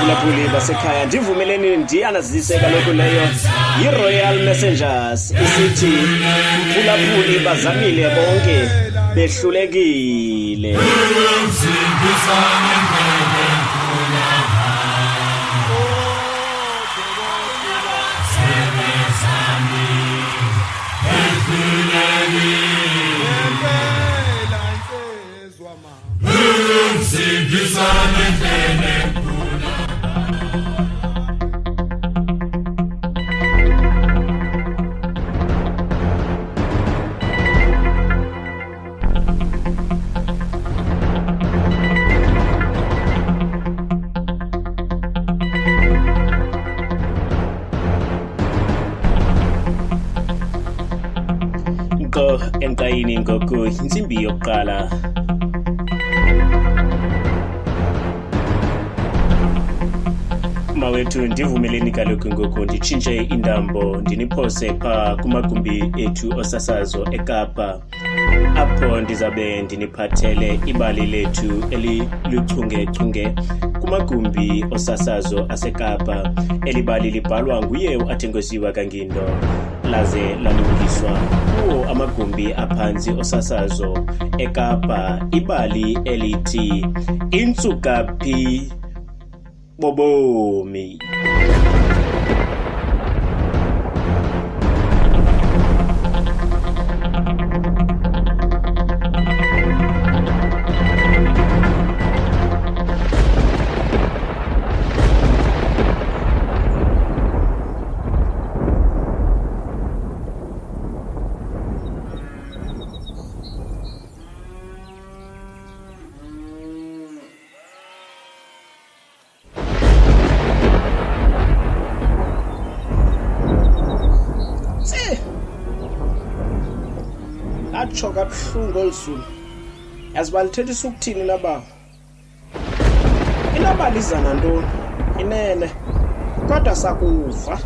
baphulaphuli basekhaya, ndivumeleni ndiyanazise kaloku leyo yi-Royal Messengers isithi phulaphuli bazamile bonke behlulekile. Nko enkayini ngoku intsimbi yokuqala. Mawethu ndivumeleni kaloku ngoku nditshintshe intambo ndiniphose phaa kumagumbi ethu osasazo eKapa, apho ndizabe ndiniphathele ibali lethu eliluchungechunge kumagumbi osasazo aseKapa. Eli bali libhalwa nguye uAthengosiwa Kangindo laze lalungiswa kuwo amagumbi aphantsi osasazo eKapa. Ibali elithi Intsukaphi bobomi. Atsho kabuhlungu olusulu. Yazi balithethisa ukuthini nababa? Inaba liza nantoni? Inene. Kodwa sakuva.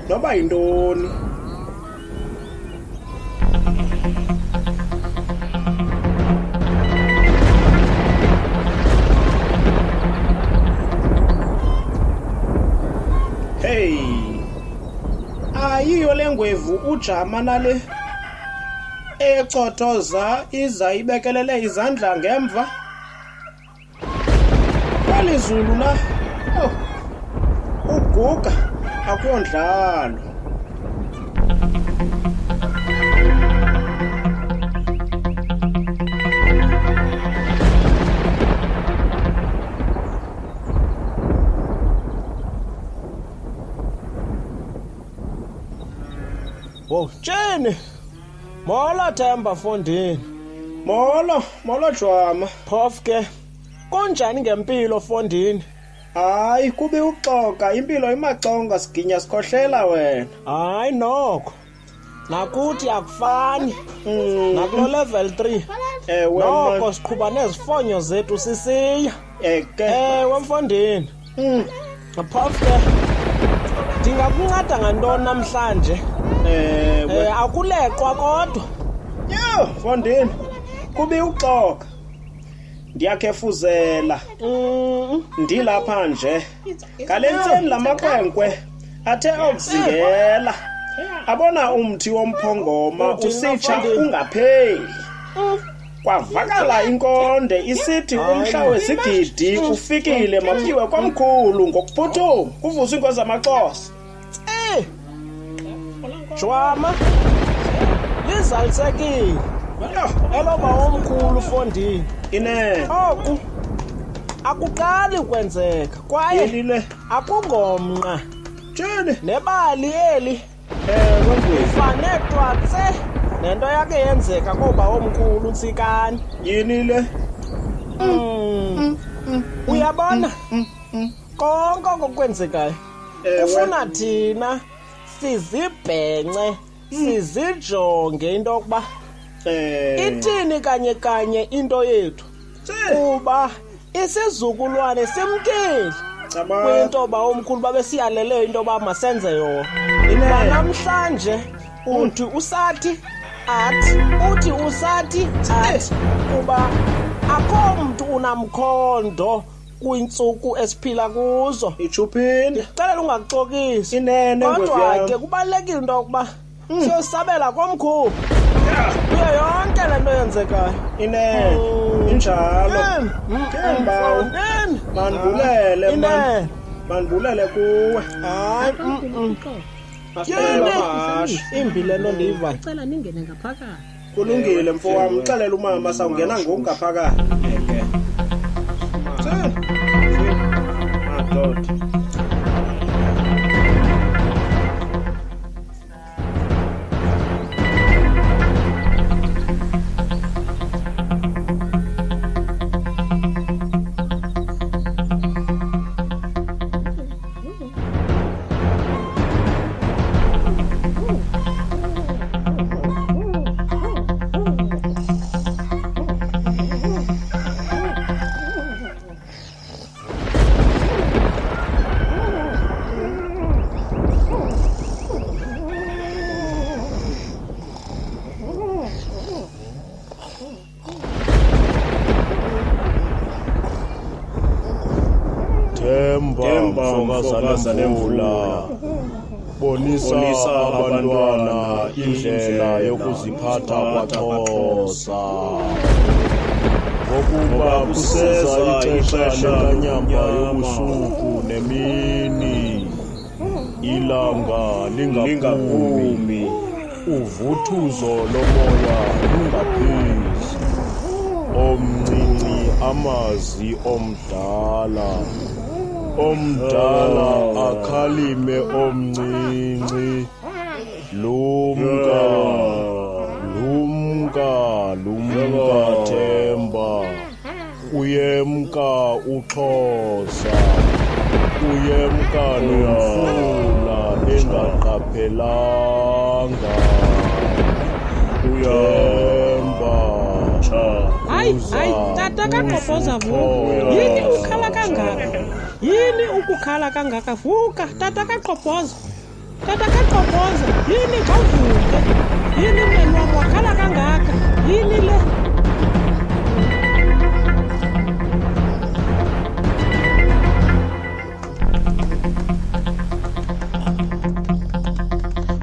Noba yintoni? Hey. Ayiyo lengwevu ujama nale ecothoza iza ibekelele izandla ngemva. Kwalizulu la uguga akuyondlalo. Wo Jene Mola Themba Fondini. Molo Jwama. Phofu ke. Kunjani ngempilo Fondini? Hayi kube uxoka impilo imaxonga siginya sikhohlela wena. Hayi nokho. Nakuthi akufani. Nakulo level 3. Nokho siqhuba nezifonyo zethu sisiya. Wemfondini. Phofu ke. Ndingakunceda ngantoni namhlanje? Akuleqwa kodwa. Yo, Fondini. Kubi uxoka. Ndiyakhefuzela. Ndilapha nje. Ngalentseni lamaqwenkwe athe okuzingela. Abona umthi womphongoma usitsha ungapheli. Kwavakala inkonde isithi umhla wesigidi ufikile mapiwe kwamkhulu ngokuphuthuma kuvuswa inkosi zamaXhosa. Jwama lizalisekile eloba omkhulu Fondini. Ine oku akuqali ukwenzeka kwaye lile akungomnqa Jene nebali eli kwemfane twatse nento yake yenzeka koba omkhulu Ntsikani. Yini le? Uyabona konke okwenzekayo ufuna thina sizibhence sizijonge into yokuba ithini kanye into yethu kuba isizukulwane simkile kwinto ba omkhulu babe siyalele into ba masenze yona. Namhlanje uthi usathi kuba akho mntu unamkhondo kwintsuku esiphila kuzo. Ichuphini. Cela ungaxokisi. Inene kodwa ke kubalekile into yokuba siyosabela komkhulu. Kuyo yonke le nto yenzekayo. Inene. Injalo. Kembawo. Mandibulele man. Mandibulele kuwe. Hayi. Imbi le nto ndiyivayo. Cela ningene ngaphakathi. Kulungile mfowami, uxelela umama sawungena ngoku ngaphakathi. Madoda. Themba mfokazana nemvula bonisa abantwana indlela yokuziphatha kwaXhosa ngokuba kuseza ixesha lekanyamba yobusuku nemini ilanga lingaphumi uvuthuzo lomoya lungaphezi omncinci amazi omdala akhalime omncinci lumka Themba uyemka uXhosa uyemka nomfula engaqaphelanga Themba Hayi tata kaGqobhoza vuka. Yini ukhala kangaka? Yini ukukhala kangaka? Vuka tata kaGqobhoza. Tata kaGqobhoza, yini khawuvuke. Yini mntwana wam wakhala kangaka? Yini le?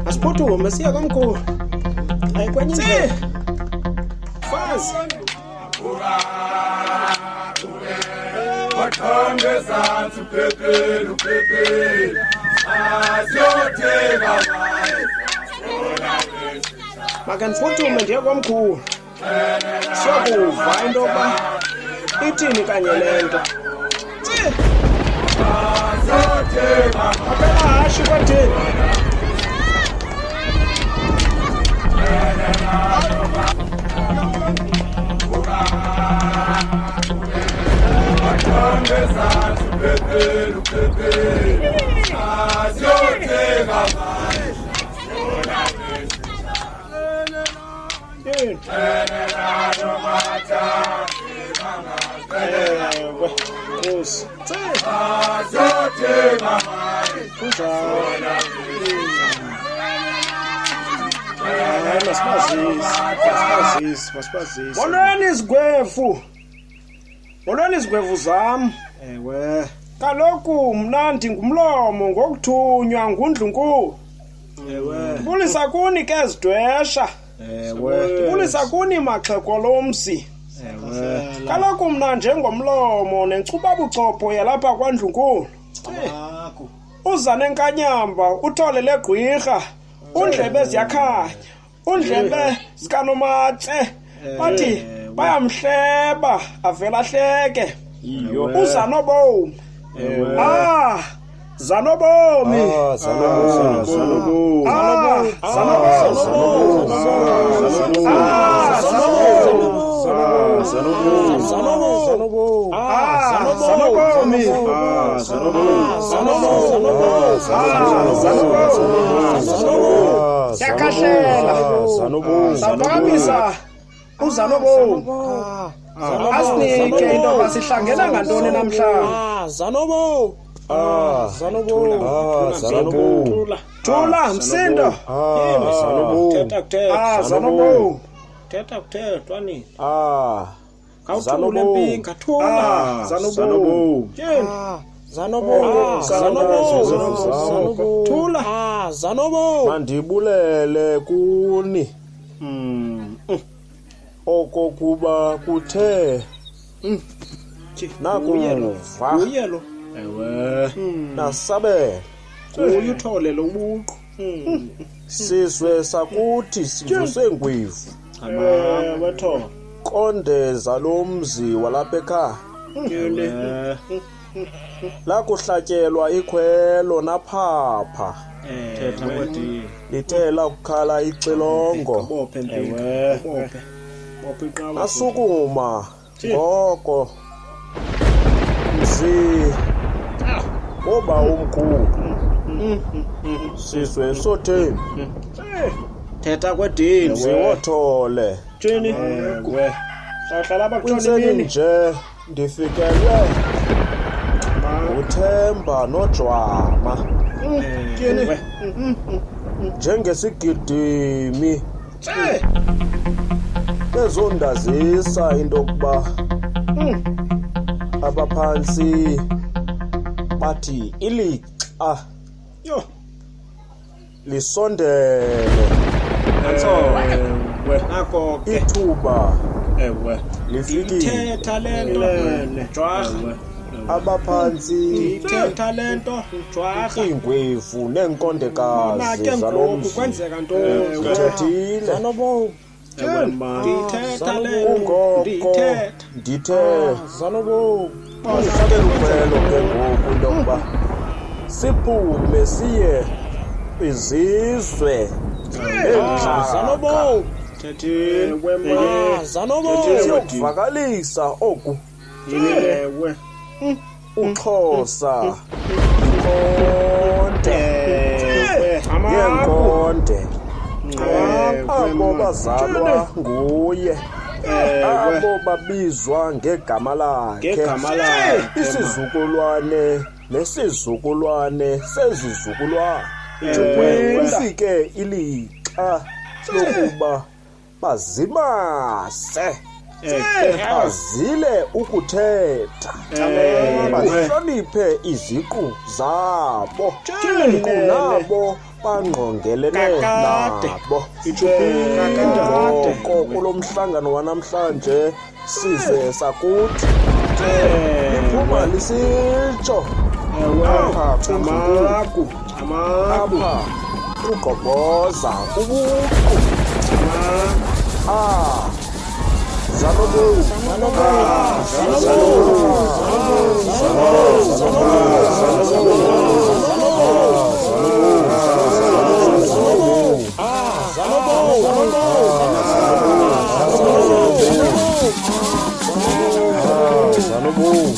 Asiphuthume siya komkhulu. Ayikwenye indlela. Fazi. Wathongeza uphephela asiyothenga Make ndiphuthume ndiye komkhulu. Siyokuva into yokuba ithini kanye le nto. asiyothenga Apela hashi kwathini? wathongeza uphephela asiyothenga Nkosi. asiyothenga Kunjalo. Masibazisi. Molweni izigwevu zam. Ewe. Kaloku mna ndingumlomo ngokuthunywa nguNdlunkulu. Ewe. Bulisa kuni ke zidwesha. Ewe. Bulisa kuni maxhego lomsi. Ewe. Kaloku mna njengomlomo nenkcubabuchopho yalapha kwaNdlunkulu. Akho. Uza nenkanyamba uthole legqwirha. Undlebe ziyakhanya. Undlebe zikanomatse. Bathi bayamhleba avela hleke. Uza nobomi. Zanobomi. Yakashela. Saphakamisa uzanobomi. Asinike into basihlangela ngantoni namhlanje. Zanobo. Zanobo. Thula msindo. Zanobo. Thetha kuthetha. Zanobo. Thetha kuthethwa nini? khawuthule mpinga thula Zanobo. tyeni Zanobo, Zanobo. Thula. Zanobo. Mandibulele kuni okokuba kuthe nakuva Uyelo. ewe nasabela Kuye uthole lo buqu. sizwe sakuthi sivuse ngwevu Wetho. kondeza lomzi walapha ekhaya Tyeni. lakuhlatyelwa ikhwelo naphapha Thetha kwedi. lithe lakukhala ixilongo Bophe mpinga. Bophe. Bophe iqaba. nasukuma ngoko mzi oba umkhulu sizwe sotheni Thetha kwedini. ziwothole Tyeni. Sahlala kwintseni abakuthoni nje ndifikelwe uthemba nojwama Tyeni. njengesigidimi bezondazisa into yokuba abaphantsi bathi ilixa Yo. lisondele Nako ke. ithuba Ewe. lifikile Thetha lento. Jwarha. abaphantsi Thetha lento. Jwarha. iingwevu neenkondekazi Make zalo ngoku mzi kwenzeka ntoni? zithethile Zanobo. Ndithetha lento. kungoko Ndithetha. ndithe Zanobo. hlabela ukhwelo ke ngoku into yokuba siphume siye kwizizwe Zanobo. Thethile. Zanobo. siyokuvakalisa oku Ewe. uxhosa inkonde yenkonde abo bazalwa nguye abo babizwa ngegama lakhe Ngegama lakhe. isizukulwane nesizukulwane sezizukulwane kufike ilixa lokuba bazimase bazile ukuthetha bahloniphe iziqu zabo kunabo bangqongelene nabo ngoko kulo mhlangano wanamhlanje sizwe sakuthi liphuma lisitsho apha Amaku. Amaku. apha ugqobhoza ubuqu Zanobo.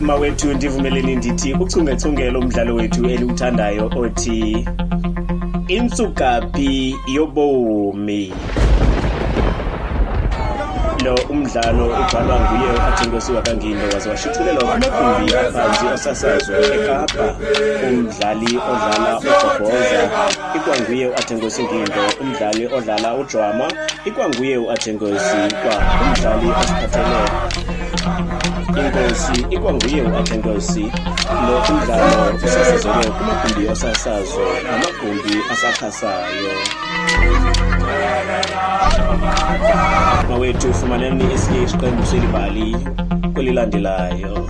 Mawethu ndivumeleni ndithi uchungechungelo umdlalo wethu eliwuthandayo othi intsukaphi yobomi. Lo umdlalo ubhalwa nguye uAthengosi kaNgindo waze washicilelwa kumagumbi aphansi osasazo eKapa. Umdlali odlala uGqobhoza ikwanguye uAthengosi Ngindo, umdlali odlala uJwama ikwanguye uAthengosi umdlali osiphathele inkosi ikwanguye uAthengosi. Lo umdlalo usasazelwe kumagumbi osasazo namagumbi asakhasayo. Mawethu fumaneni esinye isiqembu selibali kwelilandelayo.